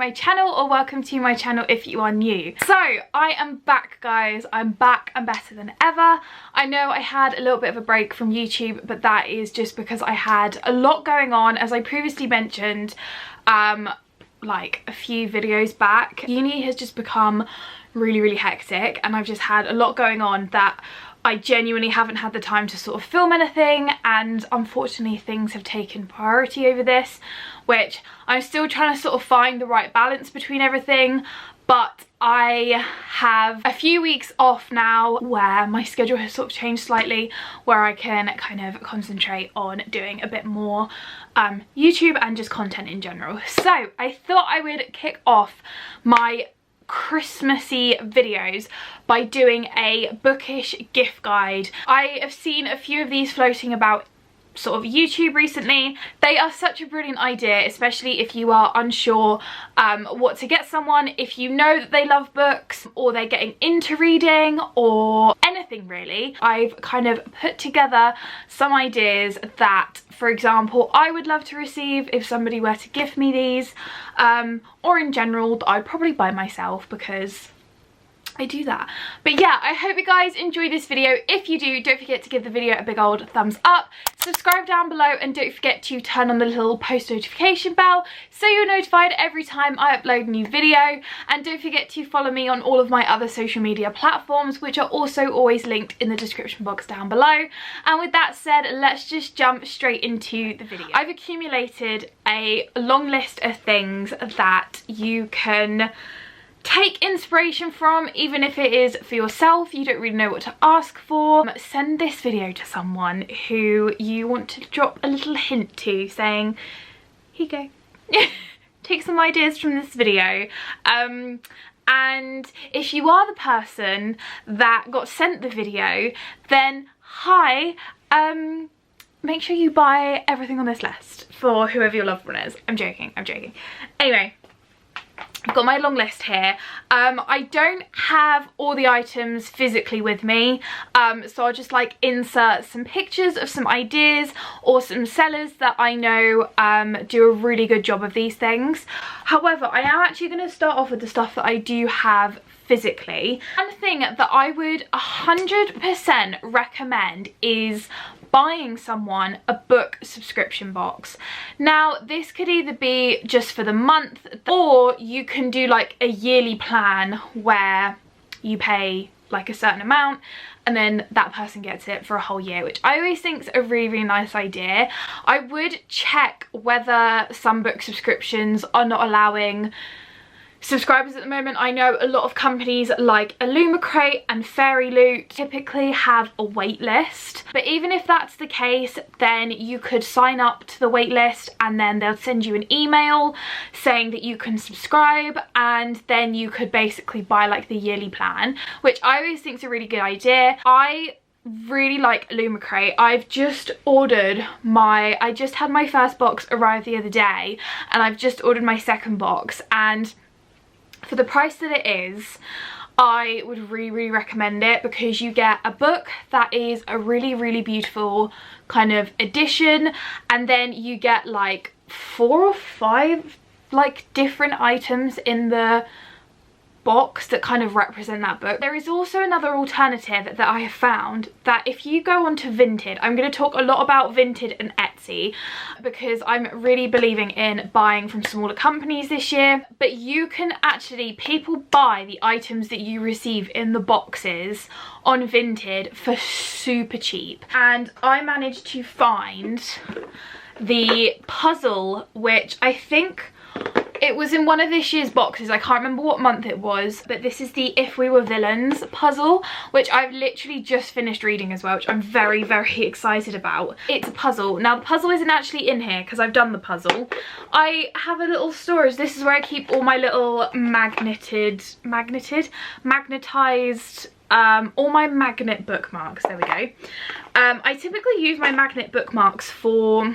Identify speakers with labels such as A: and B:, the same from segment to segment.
A: my channel, or welcome to my channel if you are new. So I am back, guys. I'm back and better than ever. I know I had a little bit of a break from YouTube, but that is just because I had a lot going on, as I previously mentioned like a few videos back. Uni has just become really hectic, and I've just had a lot going on that I genuinely haven't had the time to sort of film anything, and unfortunately things have taken priority over this, which I'm still trying to sort of find the right balance between everything. But I have a few weeks off now where my schedule has sort of changed slightly, where I can kind of concentrate on doing a bit more YouTube and just content in general. So I thought I would kick off my Christmassy videos by doing a bookish gift guide. I have seen a few of these floating about sort of YouTube recently. They are such a brilliant idea, especially if you are unsure what to get someone, if you know that they love books or they're getting into reading or anything really. I've kind of put together some ideas that, for example, I would love to receive if somebody were to gift me these, or in general that I'd probably buy myself because I do that. But yeah, I hope you guys enjoy this video. If you do, don't forget to give the video a big old thumbs up, subscribe down below, and don't forget to turn on the little post notification bell so you're notified every time I upload a new video. And don't forget to follow me on all of my other social media platforms, which are also always linked in the description box down below. And with that said, let's just jump straight into the video. I've accumulated a long list of things that you can take inspiration from, even if it is for yourself, you don't really know what to ask for. Send this video to someone who you want to drop a little hint to, saying, here you go. Take some ideas from this video. And if you are the person that got sent the video, then hi, make sure you buy everything on this list for whoever your loved one is. I'm joking. Anyway, I've got my long list here. I don't have all the items physically with me, so I'll just like insert some pictures of some ideas or some sellers that I know do a really good job of these things. However, I am actually going to start off with the stuff that I do have physically. One thing that I would 100% recommend is buying someone a book subscription box. Now, this could either be just for the month, or you can do like a yearly plan where you pay like a certain amount and then that person gets it for a whole year, which I always think is a really nice idea. I would check whether some book subscriptions are not allowing subscribers at the moment. I know a lot of companies like Illumicrate and Fairy Loot typically have a wait list, but even if that's the case, then you could sign up to the wait list and then they'll send you an email saying that you can subscribe, and then you could basically buy like the yearly plan, which I always think is a really good idea. I really like Illumicrate. I've just ordered I just had my first box arrive the other day, and I've just ordered my second box, and for the price that it is, I would really recommend it, because you get a book that is a really beautiful kind of edition, and then you get like 4 or 5 like different items in the box that kind of represent that book. There is also another alternative that I have found, that if you go onto Vinted, I'm going to talk a lot about Vinted and Etsy because I'm really believing in buying from smaller companies this year, but you can actually, people buy the items that you receive in the boxes on Vinted for super cheap. And I managed to find the puzzle, which I think it was in one of this year's boxes. I can't remember what month it was, but this is the If We Were Villains puzzle, which I've literally just finished reading as well, which I'm very excited about. It's a puzzle. Now, the puzzle isn't actually in here because I've done the puzzle. I have a little storage. This is where I keep all my little magnetized, all my magnet bookmarks. There we go. I typically use my magnet bookmarks for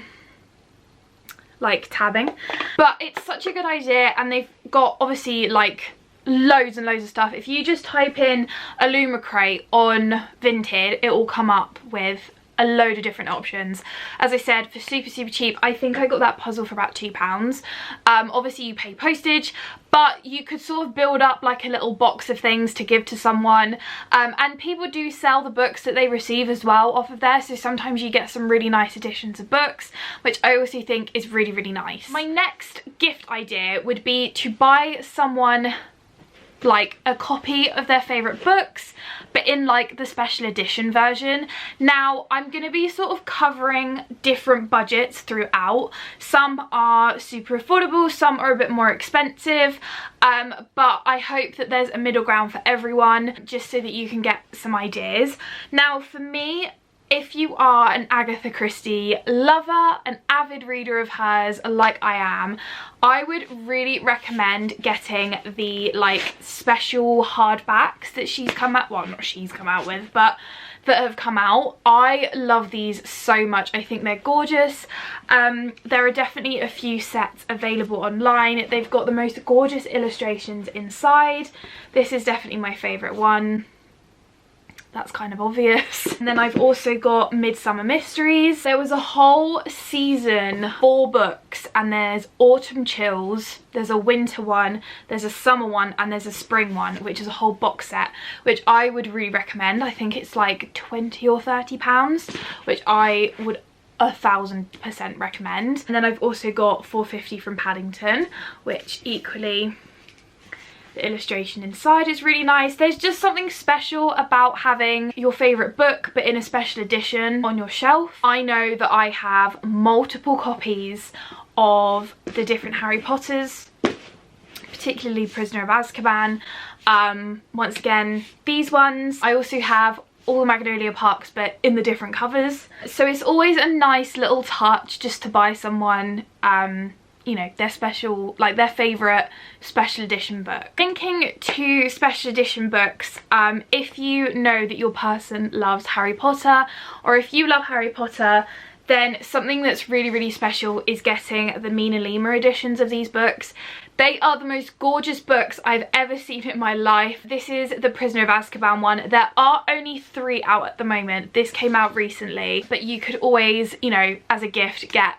A: like tabbing, but it's such a good idea, and they've got obviously like loads and loads of stuff. If you just type in Illumicrate on Vinted, it will come up with a load of different options. As I said, for super cheap. I think I got that puzzle for about £2. Obviously you pay postage, but you could sort of build up like a little box of things to give to someone, and people do sell the books that they receive as well off of there, so sometimes you get some really nice editions of books, which I also think is really nice. My next gift idea would be to buy someone like a copy of their favorite books, but in like the special edition version. Now I'm going to be sort of covering different budgets throughout. Some are super affordable, some are a bit more expensive, but I hope that there's a middle ground for everyone, just so that you can get some ideas. Now for me, if you are an Agatha Christie lover, an avid reader of hers like I am, I would really recommend getting the like special hardbacks that she's come out, well not she's come out with, but that have come out. I love these so much. I think they're gorgeous. There are definitely a few sets available online. They've got the most gorgeous illustrations inside. This is definitely my favourite one. That's kind of obvious. And then I've also got Midsummer Mysteries. There was a whole season, 4 books, and there's Autumn Chills, there's a winter one, there's a summer one, and there's a spring one, which is a whole box set, which I would really recommend. I think it's like £20 or £30, which I would 1000% recommend. And then I've also got 450 from Paddington, which equally, the illustration inside is really nice. There's just something special about having your favourite book but in a special edition on your shelf. I know that I have multiple copies of the different Harry Potters, particularly Prisoner of Azkaban. Once again, these ones. I also have all the Magnolia Parks but in the different covers. So it's always a nice little touch just to buy someone you know, their special, like their favourite special edition book. Linking to special edition books, if you know that your person loves Harry Potter, or if you love Harry Potter, then something that's really special is getting the Mina Lima editions of these books. They are the most gorgeous books I've ever seen in my life. This is the Prisoner of Azkaban one. There are only 3 out at the moment. This came out recently, but you could always, you know, as a gift get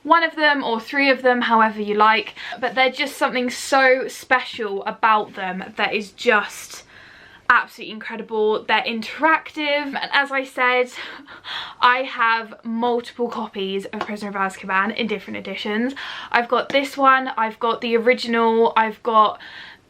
A: one of them or 3 of them, however you like, but they're just something so special about them that is just absolutely incredible. They're interactive, and as I said, I have multiple copies of Prisoner of Azkaban in different editions. I've got this one, I've got the original, I've got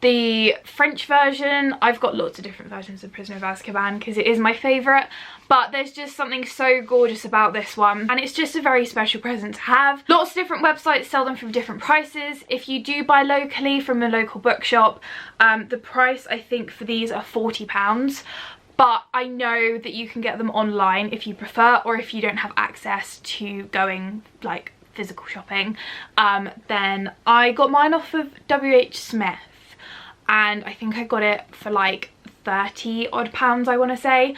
A: the French version. I've got lots of different versions of Prisoner of Azkaban because it is my favourite, but there's just something so gorgeous about this one, and it's just a very special present to have. Lots of different websites sell them for different prices. If you do buy locally from a local bookshop, the price I think for these are £40, but I know that you can get them online if you prefer, or if you don't have access to going like physical shopping. Then I got mine off of WH Smith, and I think I got it for like £30 odd, I want to say.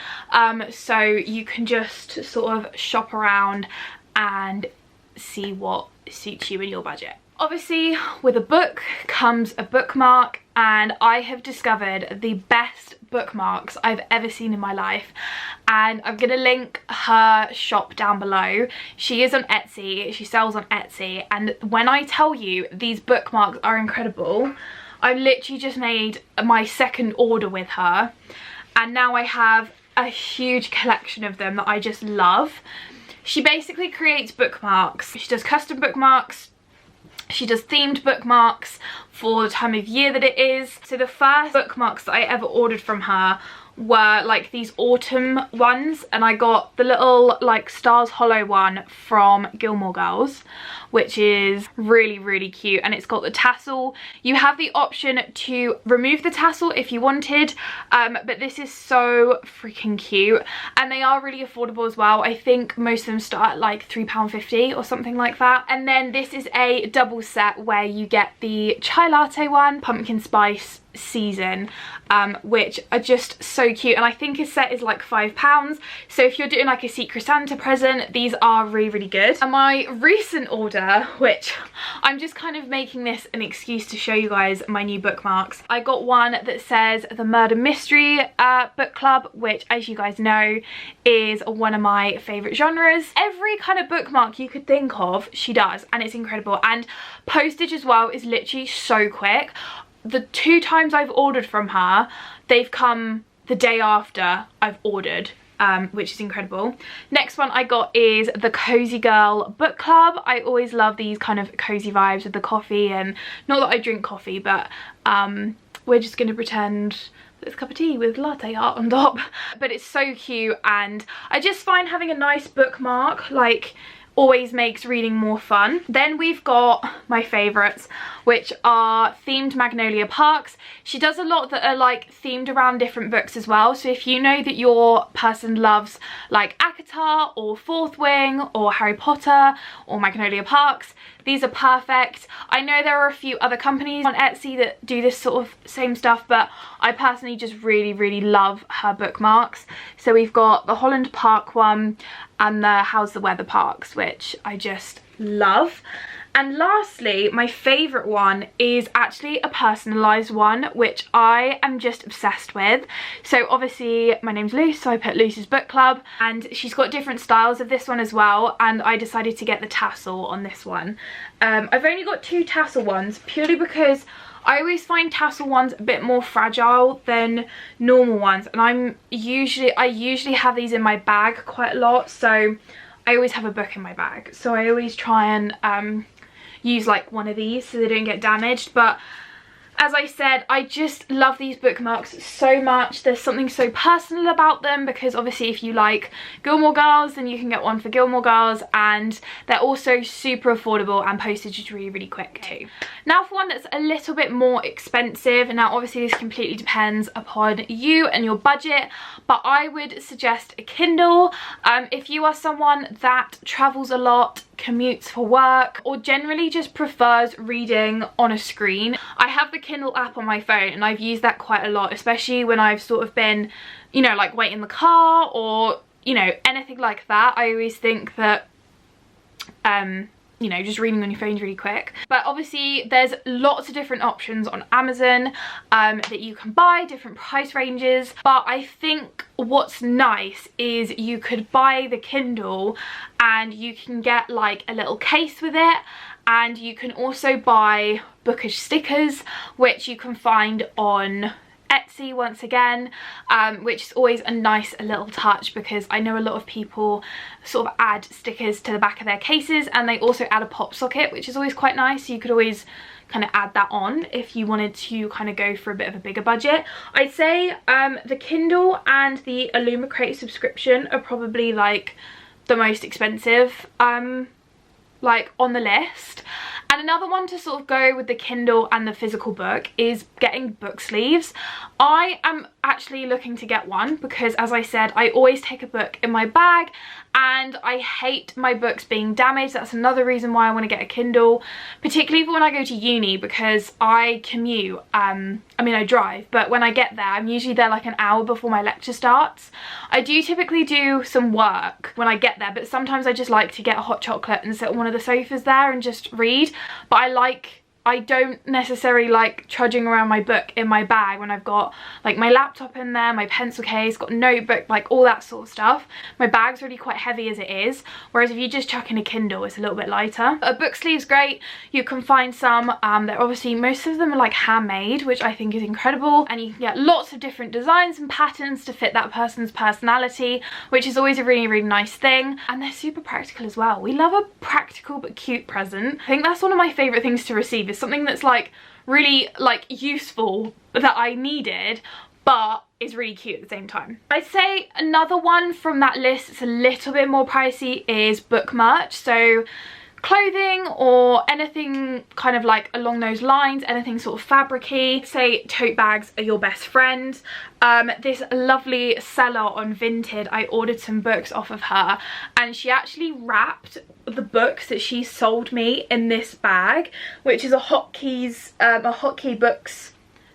A: So you can just sort of shop around and see what suits you in your budget. Obviously with a book comes a bookmark, and I have discovered the best bookmarks I've ever seen in my life, and I'm gonna link her shop down below. She is on Etsy, she sells on Etsy, and when I tell you these bookmarks are incredible, I literally just made my 2nd order with her, and now I have a huge collection of them that I just love. She basically creates bookmarks. She does custom bookmarks, she does themed bookmarks for the time of year that it is. So the first bookmarks that I ever ordered from her were like these autumn ones, and I got the little like Stars Hollow one from Gilmore Girls, which is really cute, and it's got the tassel. You have the option to remove the tassel if you wanted, but this is so freaking cute, and they are really affordable as well. I think most of them start at like £3.50 or something like that. And then this is a double set where you get the chai latte one, pumpkin spice season, which are just so cute, and I think a set is like £5, so if you're doing like a Secret Santa present, these are really, really good. And my recent order, which I'm just kind of making this an excuse to show you guys my new bookmarks, I got one that says the Murder Mystery book club, which, as you guys know, is one of my favorite genres. Every kind of bookmark you could think of, she does, and it's incredible. And postage as well is literally so quick. The 2 times I've ordered from her, they've come the day after I've ordered, which is incredible. Next one I got is the Cozy Girl Book Club. I always love these kind of cozy vibes with the coffee, and not that I drink coffee, but we're just going to pretend it's a cup of tea with latte art on top. But it's so cute, and I just find having a nice bookmark like always makes reading more fun. Then we've got my favourites, which are themed Magnolia Parks. She does a lot that are like themed around different books as well, so if you know that your person loves like ACOTAR or Fourth Wing or Harry Potter or Magnolia Parks, these are perfect. I know there are a few other companies on Etsy that do this sort of same stuff, but I personally just really, really love her bookmarks. So we've got the Holland Park one and the How's the Weather Parks, which I just love. And lastly, my favourite one is actually a personalised one, which I am just obsessed with. So obviously my name's Luce, so I put Luce's Book Club, and she's got different styles of this one as well, and I decided to get the tassel on this one. I've only got 2 tassel ones, purely because I always find tassel ones a bit more fragile than normal ones, and I usually have these in my bag quite a lot, so I always have a book in my bag. So I always try and use like one of these so they don't get damaged. But as I said, I just love these bookmarks so much. There's something so personal about them, because obviously if you like Gilmore Girls, then you can get one for Gilmore Girls, and they're also super affordable, and postage is really, really quick too. Now for one that's a little bit more expensive, and now obviously this completely depends upon you and your budget, but I would suggest a Kindle. If you are someone that travels a lot, commutes for work, or generally just prefers reading on a screen, I have the Kindle app on my phone, and I've used that quite a lot, especially when I've sort of been, you know, like waiting in the car or, you know, anything like that. I always think that you know, just reading on your phone is really quick. But obviously there's lots of different options on Amazon that you can buy, different price ranges. But I think what's nice is you could buy the Kindle and you can get like a little case with it, and you can also buy Bookish stickers, which you can find on Etsy once again, which is always a nice little touch, because I know a lot of people sort of add stickers to the back of their cases, and they also add a pop socket, which is always quite nice. So you could always kind of add that on if you wanted to kind of go for a bit of a bigger budget. I'd say the Kindle and the Illumicrate subscription are probably like the most expensive like on the list. And another one to sort of go with the Kindle and the physical book is getting book sleeves. I am actually looking to get one because, as I said, I always take a book in my bag and I hate my books being damaged. That's another reason why I want to get a Kindle, particularly for when I go to uni, because I commute. I mean, I drive, but when I get there, I'm usually there like an hour before my lecture starts. I do typically do some work when I get there, but sometimes I just like to get a hot chocolate and sit on one of the sofas there and just read. But I don't necessarily like trudging around my book in my bag when I've got like my laptop in there, my pencil case, got a notebook, like all that sort of stuff. My bag's really quite heavy as it is, whereas if you just chuck in a Kindle, it's a little bit lighter. A book sleeve's great. You can find some, they're obviously, most of them are like handmade, which I think is incredible, and you can get lots of different designs and patterns to fit that person's personality, which is always a really, really nice thing. And they're super practical as well. We love a practical but cute present. I think that's one of my favourite things to receive, is something that's like really like useful that I needed but is really cute at the same time. I'd say another one from that list that's a little bit more pricey is book merch. So clothing or anything kind of like along those lines, anything sort of fabric-y. Say tote bags are your best friend. This lovely seller on Vinted, I ordered some books off of her, and she actually wrapped the books that she sold me in this bag, which is a Hotkey Books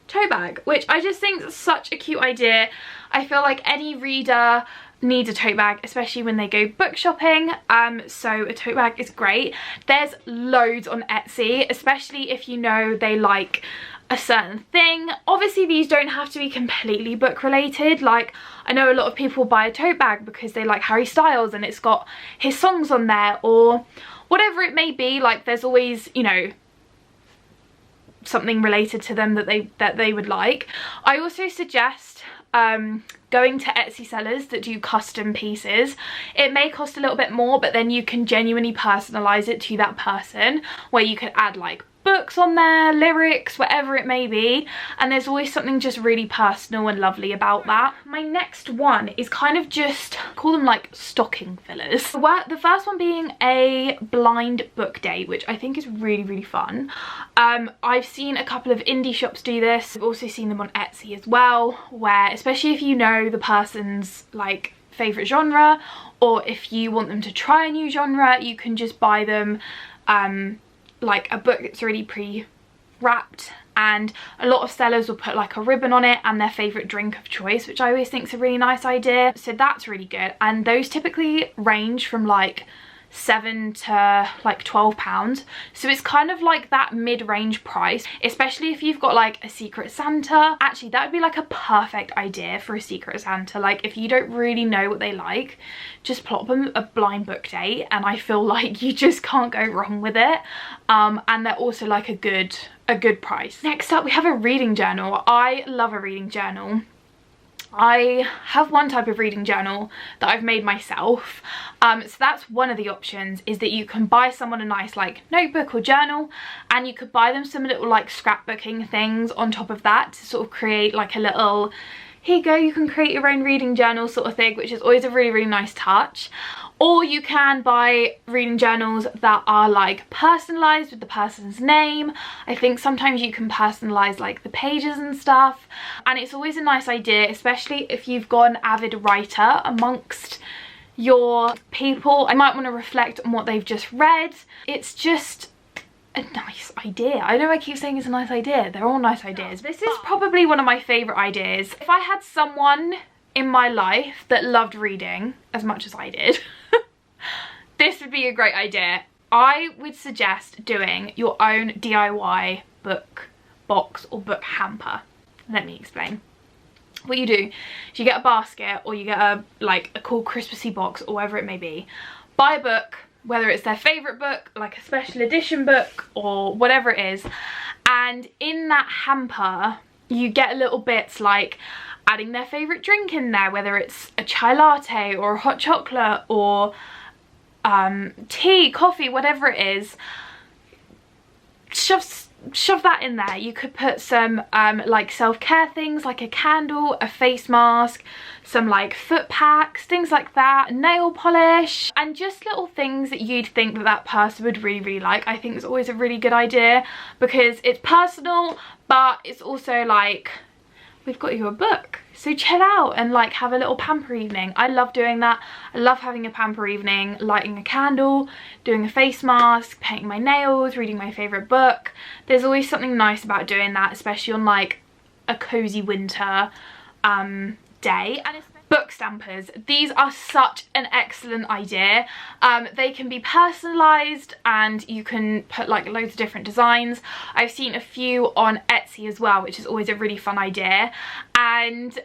A: tote bag, which I just think is such a cute idea. I feel like any reader needs a tote bag, especially when they go book shopping, so a tote bag is great. There's loads on Etsy, especially if you know they like a certain thing. Obviously these don't have to be completely book related. Like, I know a lot of people buy a tote bag because they like Harry Styles and it's got his songs on there, or whatever it may be. Like, there's always, you know, something related to them that they would like. I also suggest going to Etsy sellers that do custom pieces. It may cost a little bit more, but then you can genuinely personalize it to that person, where you could add like books on there, lyrics, whatever it may be, and there's always something just really personal and lovely about that. My next one is kind of just, call them like stocking fillers. The first one being a blind book day, which I think is really, really fun. I've seen a couple of indie shops do this. I've also seen them on Etsy as well, where especially if you know the person's like favorite genre, or if you want them to try a new genre, you can just buy them like a book that's already pre-wrapped, and a lot of sellers will put like a ribbon on it and their favorite drink of choice, which I always think is a really nice idea. So that's really good, and those typically range from like £7 to like £12, so it's kind of like that mid-range price, especially if you've got like a Secret Santa. Actually, that would be like a perfect idea for a Secret Santa. Like, if you don't really know what they like, just plop them a blind book date, and I feel like you just can't go wrong with it. And they're also like a good price. Next up, we have a reading journal. I love a reading journal. I have one type of reading journal that I've made myself, so that's one of the options, is that you can buy someone a nice like notebook or journal, and you could buy them some little like scrapbooking things on top of that to sort of create like a little, here you go, you can create your own reading journal sort of thing, which is always a really, really nice touch. Or you can buy reading journals that are like personalised with the person's name. I think sometimes you can personalise like the pages and stuff, and it's always a nice idea, especially if you've got an avid writer amongst your people. I might want to reflect on what they've just read. It's just a nice idea. I know I keep saying it's a nice idea. They're all nice ideas. This is probably one of my favourite ideas. If I had someone in my life that loved reading as much as I did, this would be a great idea. I would suggest doing your own DIY book box or book hamper. Let me explain. What you do is you get a basket, or you get a cool Christmassy box, or whatever it may be. Buy a book, whether it's their favourite book, like a special edition book, or whatever it is, and in that hamper you get little bits like adding their favourite drink in there, whether it's a chai latte or a hot chocolate or tea, coffee, whatever it is. Shove that in there. You could put some like self-care things, like a candle, a face mask, some like foot packs, things like that, nail polish, and just little things that you'd think that that person would really, really like. I think it's always a really good idea because it's personal, but it's also like, we've got you a book, so chill out and like have a little pamper evening. I love doing that. I love having a pamper evening, lighting a candle, doing a face mask, painting my nails, reading my favourite book. There's always something nice about doing that, especially on like a cozy winter day. And book stampers, these are such an excellent idea. They can be personalised and you can put like loads of different designs. I've seen a few on Etsy as well, which is always a really fun idea. And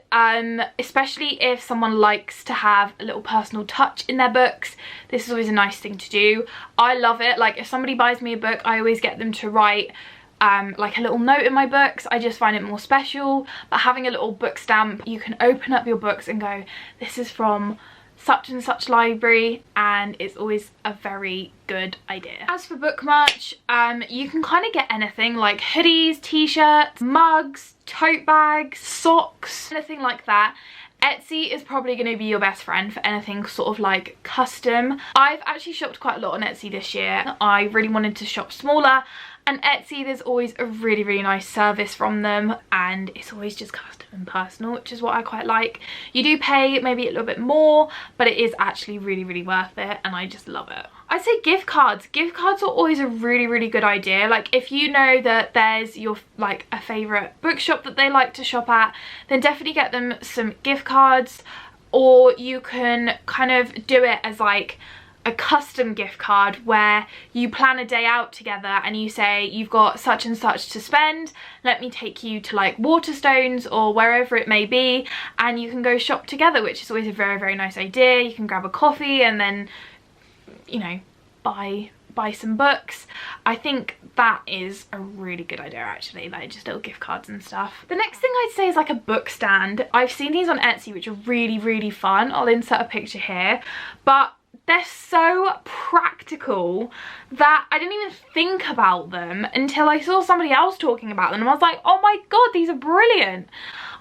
A: especially if someone likes to have a little personal touch in their books, this is always a nice thing to do. I love it. Like, if somebody buys me a book, I always get them to write like a little note in my books. I just find it more special. But having a little book stamp, you can open up your books and go, this is from such and such library, and it's always a very good idea. As for book merch, you can kind of get anything like hoodies, t-shirts, mugs, tote bags, socks, anything like that. Etsy is probably going to be your best friend for anything sort of like custom. I've actually shopped quite a lot on Etsy this year. I really wanted to shop smaller, and Etsy, there's always a really, really nice service from them, and it's always just custom and personal, which is what I quite like. You do pay maybe a little bit more, but it is actually really, really worth it, and I just love it. I'd say gift cards. Gift cards are always a really good idea. Like if you know that there's your like a favourite bookshop that they like to shop at, then definitely get them some gift cards. Or you can kind of do it as like a custom gift card where you plan a day out together and you say you've got such and such to spend, let me take you to like Waterstones or wherever it may be, and you can go shop together, which is always a very nice idea. You can grab a coffee and then, you know, buy some books. I think that is a really good idea actually, like just little gift cards and stuff. The next thing I'd say is like a book stand. I've seen these on Etsy which are really fun. I'll insert a picture here, but they're so practical that I didn't even think about them until I saw somebody else talking about them and I was like, oh my god, these are brilliant.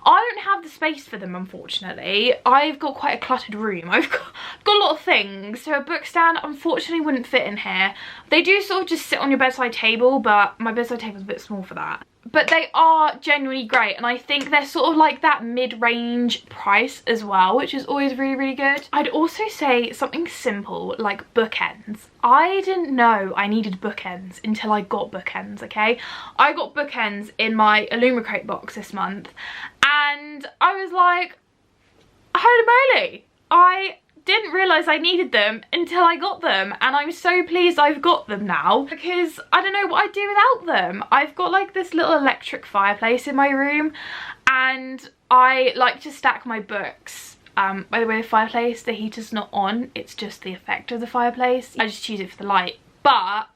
A: I don't have the space for them, unfortunately. I've got quite a cluttered room. I've got a lot of things, so a book stand unfortunately wouldn't fit in here. They do sort of just sit on your bedside table, but my bedside table is a bit small for that. But they are genuinely great, and I think they're sort of like that mid-range price as well, which is always really good. I'd also say something simple like bookends. I didn't know I needed bookends until I got bookends, okay? I got bookends in my Illumicrate box this month, and I was like, holy moly, I didn't realise I needed them until I got them, and I'm so pleased I've got them now because I don't know what I'd do without them. I've got like this little electric fireplace in my room and I like to stack my books. By the way, the fireplace, the heater's not on, it's just the effect of the fireplace. I just choose it for the light, but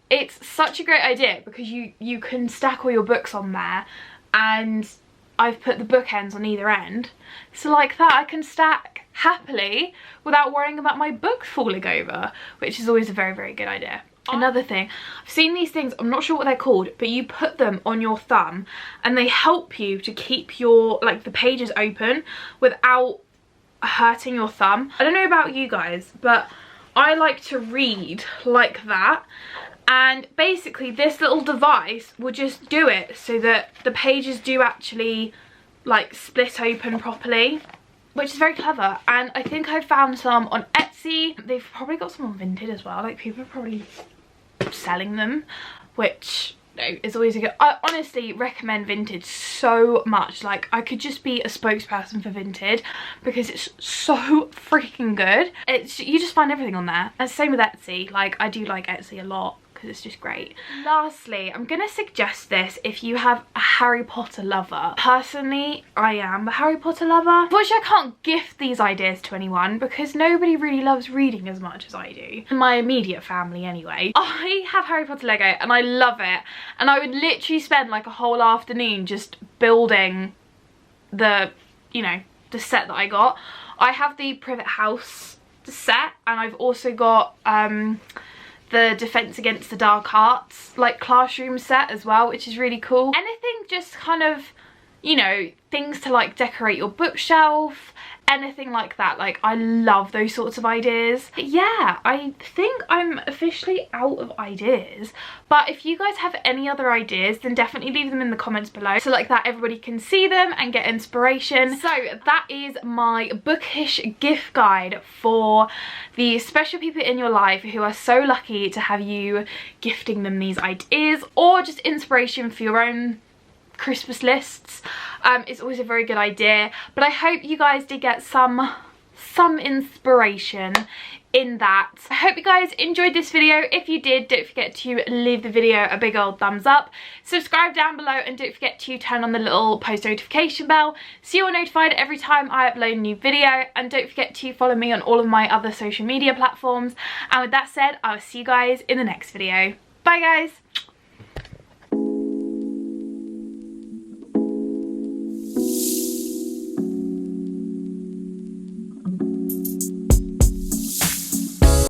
A: it's such a great idea because you can stack all your books on there, and I've put the bookends on either end, so like that I can stack happily without worrying about my book falling over, which is always a very good idea. Another thing, I've seen these things, I'm not sure what they're called, but you put them on your thumb and they help you to keep your like the pages open without hurting your thumb. I don't know about you guys, but I like to read like that, and basically this little device will just do it so that the pages do actually like split open properly, which is very clever. And I think I found some on Etsy. They've probably got some on Vinted as well, like people are probably selling them, which is always a good. I honestly recommend Vinted so much. Like I could just be a spokesperson for Vinted because it's so freaking good. It's, you just find everything on there. And same with Etsy, like I do like Etsy a lot because it's just great. Lastly, I'm gonna suggest this if you have a Harry Potter lover. Personally, I am a Harry Potter lover. Unfortunately, I can't gift these ideas to anyone because nobody really loves reading as much as I do. In my immediate family anyway. I have Harry Potter Lego and I love it. And I would literally spend like a whole afternoon just building the, you know, the set that I got. I have the Privet House set, and I've also got the Defense Against the Dark Arts like classroom set as well, which is really cool. Anything just kind of, you know, things to like decorate your bookshelf, anything like that. Like I love those sorts of ideas. But yeah, I think I'm officially out of ideas, but if you guys have any other ideas then definitely leave them in the comments below, so like that everybody can see them and get inspiration. So that is my bookish gift guide for the special people in your life who are so lucky to have you gifting them these ideas, or just inspiration for your own Christmas lists. It's always a very good idea, but I hope you guys did get some inspiration in that. I hope you guys enjoyed this video. If you did, don't forget to leave the video a big old thumbs up, subscribe down below, and don't forget to turn on the little post notification bell so you're notified every time I upload a new video. And don't forget to follow me on all of my other social media platforms. And with that said, I'll see you guys in the next video. Bye guys.